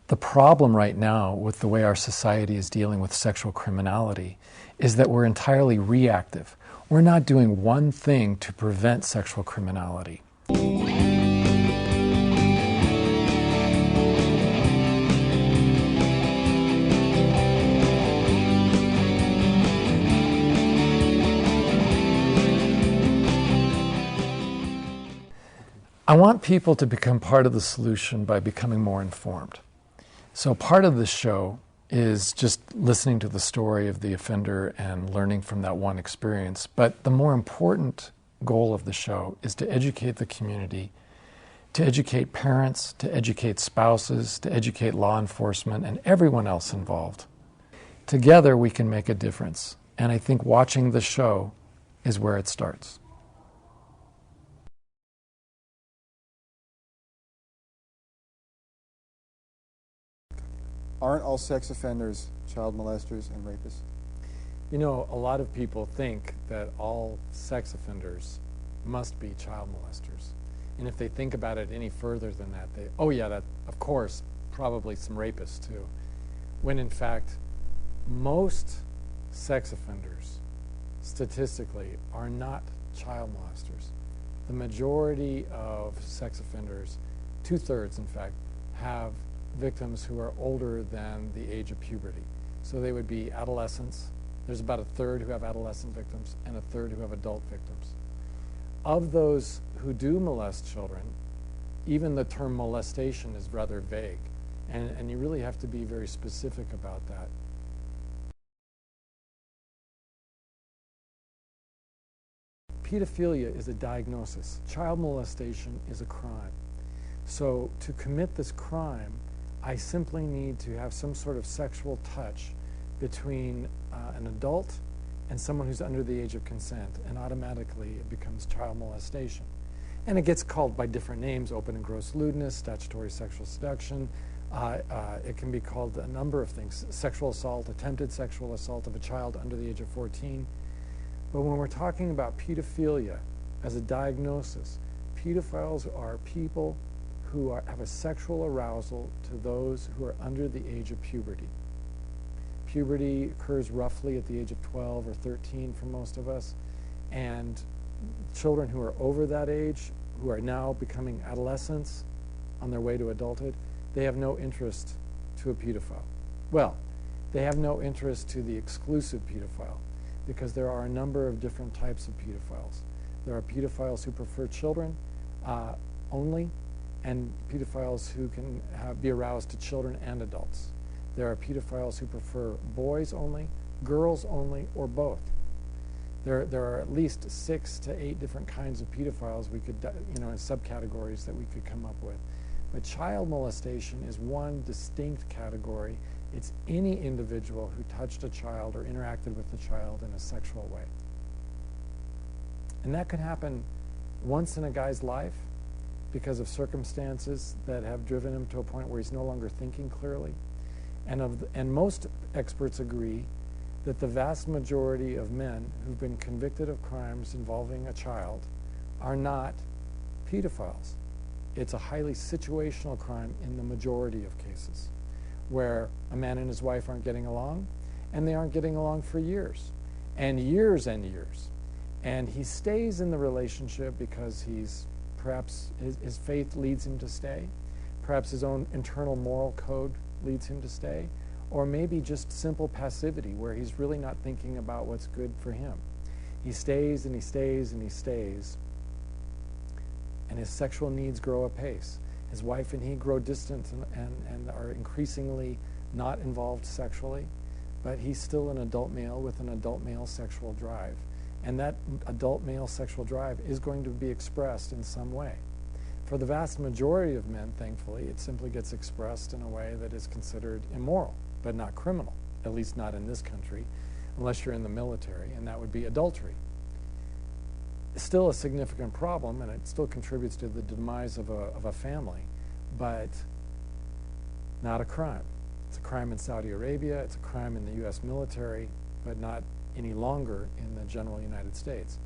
The problem right now with the way our society is dealing with sexual criminality is that we're entirely reactive. We're not doing one thing to prevent sexual criminality. I want people to become part of the solution by becoming more informed. So part of this show is just listening to the story of the offender and learning from that one experience. But the more important goal of the show is to educate the community, to educate parents, to educate spouses, to educate law enforcement, and everyone else involved. Together we can make a difference. And I think watching the show is where it starts. Aren't all sex offenders child molesters and rapists? You know, a lot of people think that all sex offenders must be child molesters. And if they think about it any further than that, oh yeah, that, of course, probably some rapists too. When in fact, most sex offenders, statistically, are not child molesters. The majority of sex offenders, 2/3 in fact, have victims who are older than the age of puberty. So they would be adolescents. There's about 1/3 who have adolescent victims and 1/3 who have adult victims. Of those who do molest children, even the term molestation is rather vague, and you really have to be very specific about that. Pedophilia is a diagnosis. Child molestation is a crime. So to commit this crime, I simply need to have some sort of sexual touch between an adult and someone who's under the age of consent, and automatically it becomes child molestation. And it gets called by different names: open and gross lewdness, statutory sexual seduction. It can be called a number of things: sexual assault, attempted sexual assault of a child under the age of 14. But when we're talking about pedophilia as a diagnosis, pedophiles are people who have a sexual arousal to those who are under the age of puberty. Puberty occurs roughly at the age of 12 or 13 for most of us, and children who are over that age, who are now becoming adolescents on their way to adulthood, they have no interest to a pedophile. Well, they have no interest to the exclusive pedophile, because there are a number of different types of pedophiles. There are pedophiles who prefer children only, and pedophiles who can be aroused to children and adults. There are pedophiles who prefer boys only, girls only, or both. There are at least 6 to 8 different kinds of pedophiles we could, in subcategories that we could come up with. But child molestation is one distinct category. It's any individual who touched a child or interacted with a child in a sexual way. And that could happen once in a guy's life, because of circumstances that have driven him to a point where he's no longer thinking clearly. And most experts agree that the vast majority of men who've been convicted of crimes involving a child are not pedophiles. It's a highly situational crime in the majority of cases, where a man and his wife aren't getting along, and they aren't getting along for years, and years and years. And he stays in the relationship because perhaps his faith leads him to stay. Perhaps his own internal moral code leads him to stay. Or maybe just simple passivity, where he's really not thinking about what's good for him. He stays and he stays and he stays. And his sexual needs grow apace. His wife and he grow distant and are increasingly not involved sexually. But he's still an adult male with an adult male sexual drive. And that adult male sexual drive is going to be expressed in some way. For the vast majority of men, thankfully, it simply gets expressed in a way that is considered immoral, but not criminal, at least not in this country, unless you're in the military, and that would be adultery. It's still a significant problem, and it still contributes to the demise of a family, but not a crime. It's a crime in Saudi Arabia, it's a crime in the U.S. military, but not any longer in the general United States.